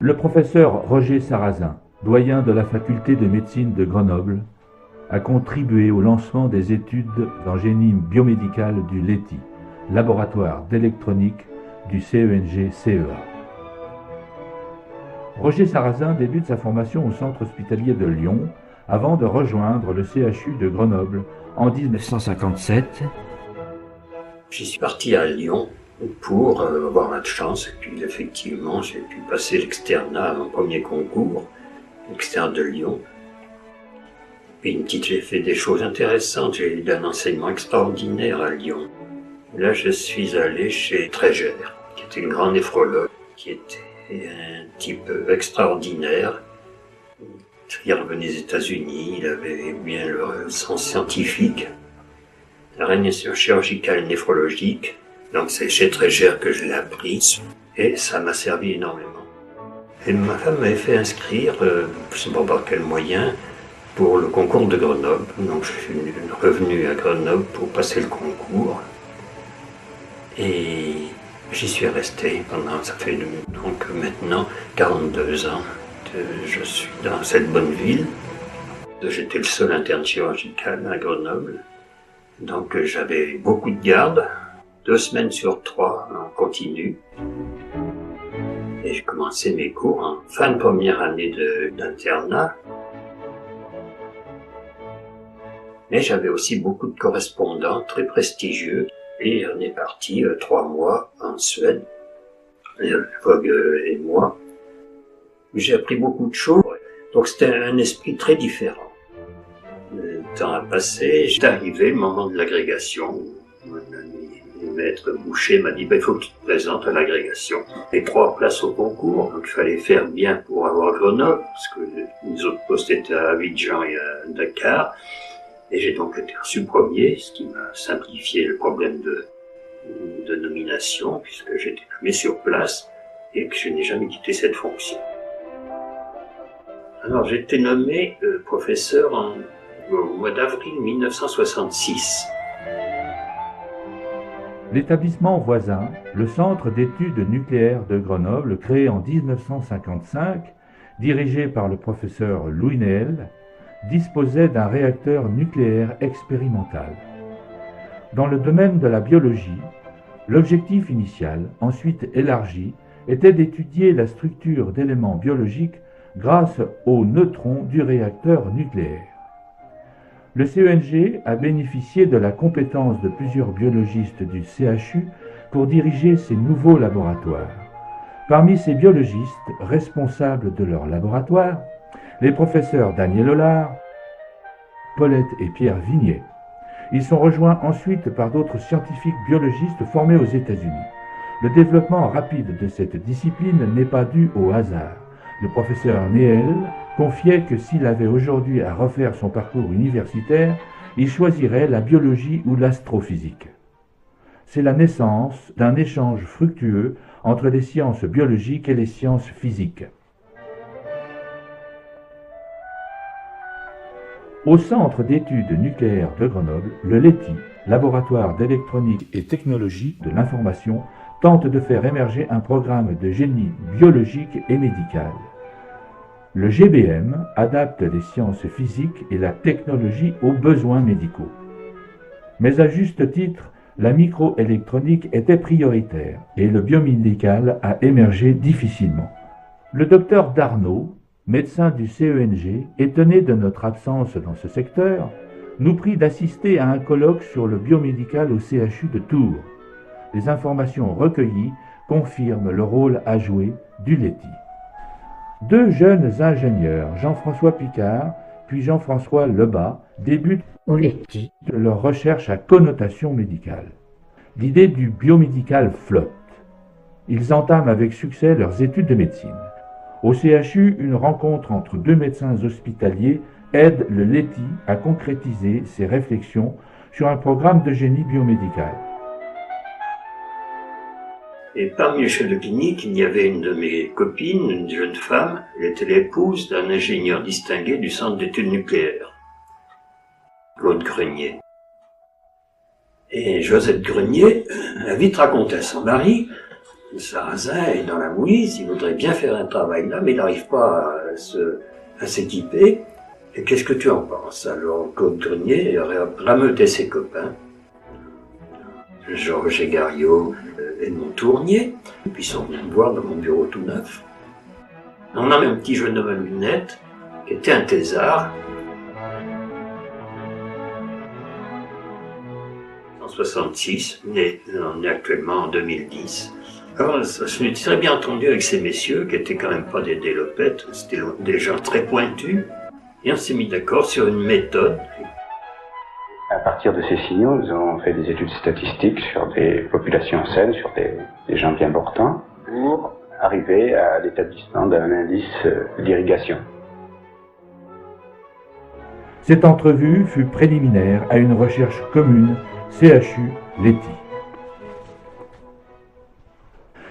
Le professeur Roger Sarrazin, doyen de la faculté de médecine de Grenoble, a contribué au lancement des études en génie biomédical du LETI, laboratoire d'électronique du CENG-CEA. Roger Sarrazin débute sa formation au centre hospitalier de Lyon avant de rejoindre le CHU de Grenoble en 1957. J'y suis parti à Lyon pour avoir ma chance, et puis effectivement j'ai pu passer l'externat à mon premier concours, l'externat de Lyon. Puis j'ai fait des choses intéressantes, j'ai eu un enseignement extraordinaire à Lyon. Là je suis allé chez Trégère, qui était une grande néphrologue, qui était un type extraordinaire. Il revenait des États-Unis, il avait bien le sens scientifique. La réanimation chirurgicale néphrologique, donc c'est chez Trégère que je l'ai appris, et ça m'a servi énormément. Et ma femme m'avait fait inscrire, je ne sais pas par quel moyen, pour le concours de Grenoble. Donc je suis revenu à Grenoble pour passer le concours. Et j'y suis resté pendant, ça fait donc maintenant 42 ans que je suis dans cette bonne ville. J'étais le seul interne chirurgical à Grenoble. Donc j'avais beaucoup de gardes, 2 semaines sur 3 en continu. Et j'ai commencé mes cours en fin de première année d'internat. Mais j'avais aussi beaucoup de correspondants très prestigieux. Et on est parti 3 mois en Suède, Vogue et moi. J'ai appris beaucoup de choses, donc c'était un esprit très différent. Le temps a passé, j'étais arrivé le moment de l'agrégation. Mon ami, le maître Boucher m'a dit il faut que tu te présentes à l'agrégation. Et 3 places au concours, donc il fallait faire bien pour avoir Grenoble, parce que les autres postes étaient à Abidjan et à Dakar. Et j'ai donc été reçu premier, ce qui m'a simplifié le problème de nomination, puisque j'ai été nommé sur place et que je n'ai jamais quitté cette fonction. Alors j'ai été nommé professeur au mois d'avril 1966. L'établissement voisin, le Centre d'études nucléaires de Grenoble, créé en 1955, dirigé par le professeur Louis Néel, disposait d'un réacteur nucléaire expérimental. Dans le domaine de la biologie, l'objectif initial, ensuite élargi, était d'étudier la structure d'éléments biologiques grâce aux neutrons du réacteur nucléaire. Le CENG a bénéficié de la compétence de plusieurs biologistes du CHU pour diriger ces nouveaux laboratoires. Parmi ces biologistes responsables de leur laboratoire, les professeurs Daniel Hollard, Paulette et Pierre Vignet. Ils sont rejoints ensuite par d'autres scientifiques biologistes formés aux États-Unis. Le développement rapide de cette discipline n'est pas dû au hasard. Le professeur Néel confiait que s'il avait aujourd'hui à refaire son parcours universitaire, il choisirait la biologie ou l'astrophysique. C'est la naissance d'un échange fructueux entre les sciences biologiques et les sciences physiques. Au Centre d'études nucléaires de Grenoble, le LETI, Laboratoire d'électronique et technologie de l'information, tente de faire émerger un programme de génie biologique et médical. Le GBM adapte les sciences physiques et la technologie aux besoins médicaux. Mais à juste titre, la microélectronique était prioritaire et le biomédical a émergé difficilement. Le docteur Darnaud, médecin du CENG, étonné de notre absence dans ce secteur, nous prie d'assister à un colloque sur le biomédical au CHU de Tours. Les informations recueillies confirment le rôle à jouer du LETI. 2 jeunes ingénieurs, Jean-François Picard puis Jean-François Lebas, débutent au LETI leur recherche à connotation médicale. L'idée du biomédical flotte. Ils entament avec succès leurs études de médecine. Au CHU, une rencontre entre 2 médecins hospitaliers aide le LETI à concrétiser ses réflexions sur un programme de génie biomédical. Et parmi les chefs de clinique, il y avait une de mes copines, une jeune femme, elle était l'épouse d'un ingénieur distingué du centre d'études nucléaires, Claude Grenier. Et Josette Grenier a vite raconté à son mari Sarrazin est dans la mouise, il voudrait bien faire un travail là, mais il n'arrive pas à s'équiper. Et qu'est-ce que tu en penses? Alors Claude Grenier rameutait ses copains, Georges Gariot, Edmond Tournier, et puis ils sont venus me voir dans mon bureau tout neuf. On a un petit jeune homme à lunettes, qui était un thésard. En 1966, on est actuellement en 2010. Alors, je me suis très bien entendu avec ces messieurs, qui étaient quand même pas des délopettes, c'était des gens très pointus, et on s'est mis d'accord sur une méthode. À partir de ces signaux, nous avons fait des études statistiques sur des populations saines, sur des gens bien portants, pour arriver à l'établissement d'un indice d'irrigation. Cette entrevue fut préliminaire à une recherche commune CHU-Leti.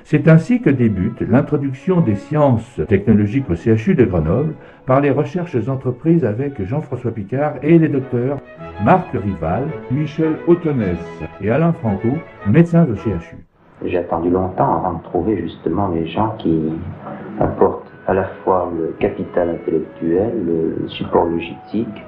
C'est ainsi que débute l'introduction des sciences technologiques au CHU de Grenoble par les recherches entreprises avec Jean-François Picard et les docteurs Marc Rival, Michel Autonès et Alain Franco, médecins au CHU. J'ai attendu longtemps avant de trouver justement les gens qui apportent à la fois le capital intellectuel, le support logistique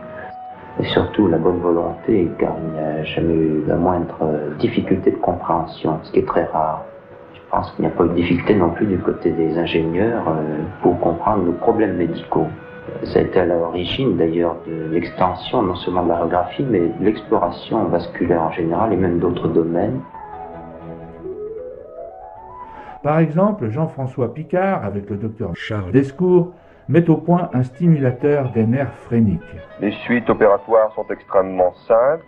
et surtout la bonne volonté, car il n'y a jamais eu la moindre difficulté de compréhension, ce qui est très rare. Je pense qu'il n'y a pas eu de difficulté non plus du côté des ingénieurs pour comprendre nos problèmes médicaux. Ça a été à l'origine d'ailleurs de l'extension non seulement de la radiographie, mais de l'exploration vasculaire en général et même d'autres domaines. Par exemple, Jean-François Picard, avec le docteur Charles Descours, met au point un stimulateur des nerfs phréniques. Les suites opératoires sont extrêmement simples.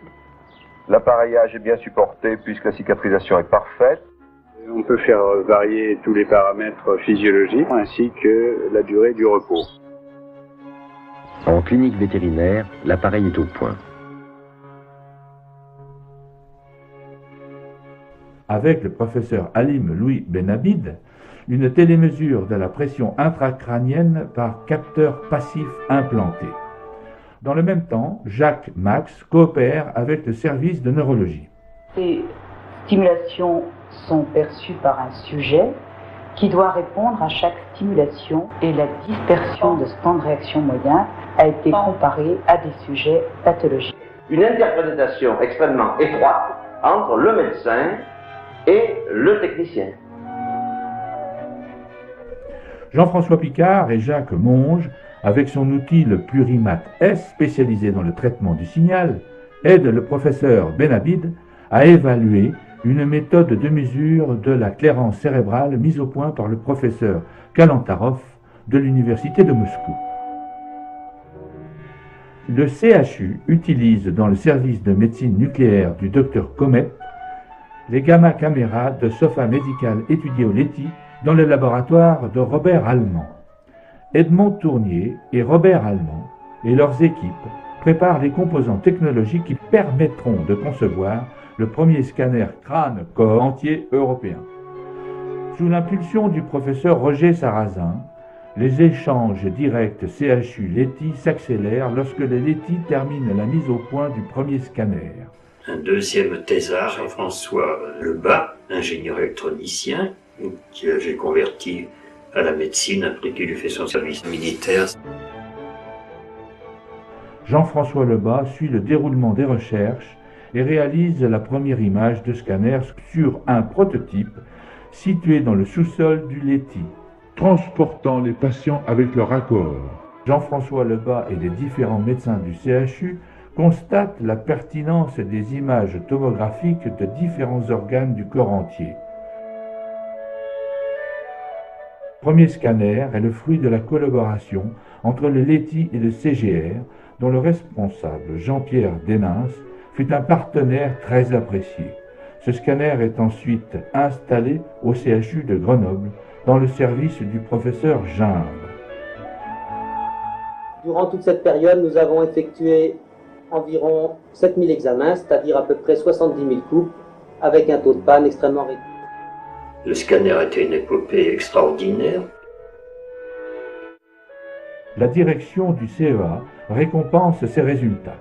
L'appareillage est bien supporté puisque la cicatrisation est parfaite. On peut faire varier tous les paramètres physiologiques ainsi que la durée du repos. En clinique vétérinaire, l'appareil est au point. Avec le professeur Halim Louis Benabid, une télémesure de la pression intracrânienne par capteur passif implanté. Dans le même temps, Jacques Max coopère avec le service de neurologie. Ces stimulations sont perçues par un sujet qui doit répondre à chaque stimulation et la dispersion de ce temps de réaction moyen a été comparée à des sujets pathologiques. Une interprétation extrêmement étroite entre le médecin et le technicien. Jean-François Picard et Jacques Monge, avec son outil le Plurimat S spécialisé dans le traitement du signal, aident le professeur Benabid à évaluer une méthode de mesure de la clairance cérébrale mise au point par le professeur Kalantarov de l'Université de Moscou. Le CHU utilise dans le service de médecine nucléaire du Dr Comet les gamma-caméras de SOFA médical étudiées au Leti dans le laboratoire de Robert Allemand. Edmond Tournier et Robert Allemand et leurs équipes préparent les composants technologiques qui permettront de concevoir le premier scanner crâne-corps entier européen. Sous l'impulsion du professeur Roger Sarrazin, les échanges directs CHU-Leti s'accélèrent lorsque les Leti terminent la mise au point du premier scanner. Un deuxième thésard, Jean-François Lebas, ingénieur électronicien, que j'ai converti à la médecine après qu'il ait fait son service militaire. Jean-François Lebas suit le déroulement des recherches et réalise la première image de scanner sur un prototype situé dans le sous-sol du Leti, transportant les patients avec leur accord. Jean-François Lebas et les différents médecins du CHU constatent la pertinence des images tomographiques de différents organes du corps entier. Le premier scanner est le fruit de la collaboration entre le Leti et le CGR, dont le responsable, Jean-Pierre Dénins, fut un partenaire très apprécié. Ce scanner est ensuite installé au CHU de Grenoble, dans le service du professeur Gingres. Durant toute cette période, nous avons effectué environ 7000 examens, c'est-à-dire à peu près 70 000 coupes, avec un taux de panne extrêmement réduit. Le scanner a été une épopée extraordinaire. La direction du CEA récompense ces résultats.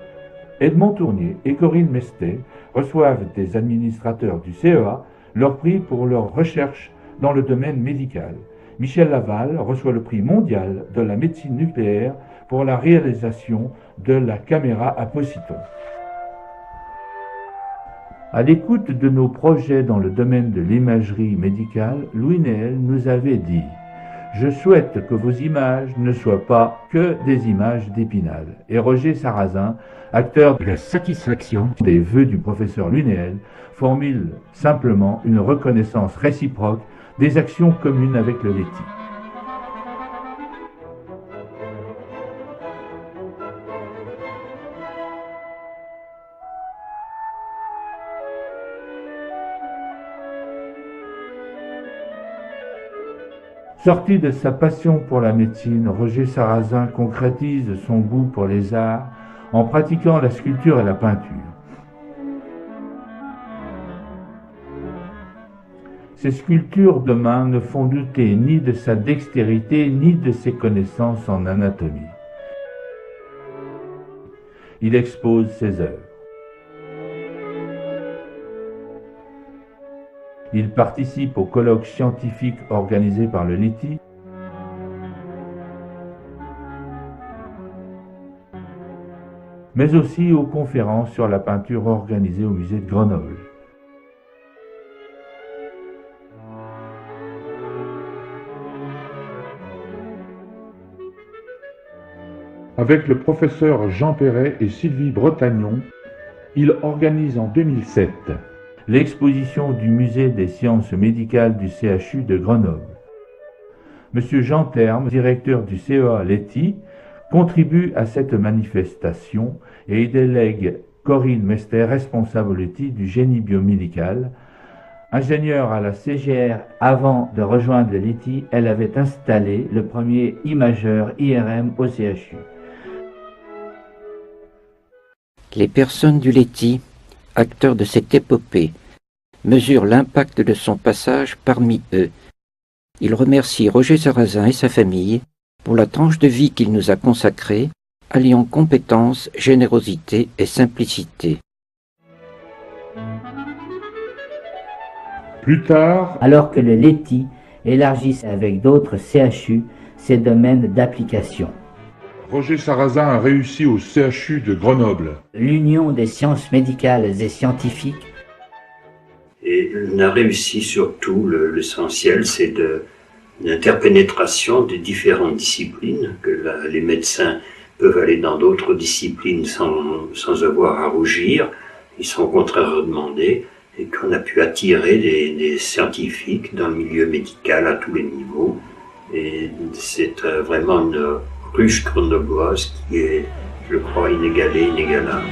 Edmond Tournier et Corinne Mestet reçoivent des administrateurs du CEA leur prix pour leur recherche dans le domaine médical. Michel Laval reçoit le prix mondial de la médecine nucléaire pour la réalisation de la caméra à positons. À l'écoute de nos projets dans le domaine de l'imagerie médicale, Louis Néel nous avait dit « Je souhaite que vos images ne soient pas que des images d'Épinal ». Et Roger Sarrazin, acteur de la satisfaction des vœux du professeur Louis Néel, formule simplement une reconnaissance réciproque des actions communes avec le Leti. Sorti de sa passion pour la médecine, Roger Sarrazin concrétise son goût pour les arts en pratiquant la sculpture et la peinture. Ces sculptures de main ne font douter ni de sa dextérité ni de ses connaissances en anatomie. Il expose ses œuvres. Il participe aux colloques scientifiques organisés par le Leti, mais aussi aux conférences sur la peinture organisées au musée de Grenoble. Avec le professeur Jean Perret et Sylvie Bretagnon, il organise en 2007 l'exposition du musée des sciences médicales du CHU de Grenoble. Monsieur Jean Terme, directeur du CEA Leti, contribue à cette manifestation et il délègue Corinne Mester, responsable Leti du génie biomédical. Ingénieure à la CGR avant de rejoindre le Leti, elle avait installé le premier imageur IRM au CHU. Les personnes du Leti, acteurs de cette épopée, mesurent l'impact de son passage parmi eux. Il remercie Roger Sarrazin et sa famille pour la tranche de vie qu'il nous a consacrée, alliant compétence, générosité et simplicité. Plus tard, alors que le Leti élargisse avec d'autres CHU ses domaines d'application. Roger Sarrazin a réussi au CHU de Grenoble. L'Union des sciences médicales et scientifiques. Et on a réussi surtout, l'essentiel, c'est l'interpénétration des différentes disciplines, que les médecins peuvent aller dans d'autres disciplines sans avoir à rougir, ils sont au contraire demandés, et qu'on a pu attirer des scientifiques dans le milieu médical à tous les niveaux. Et c'est vraiment une ruche grenobloise qui est, je crois, inégalée, inégalable.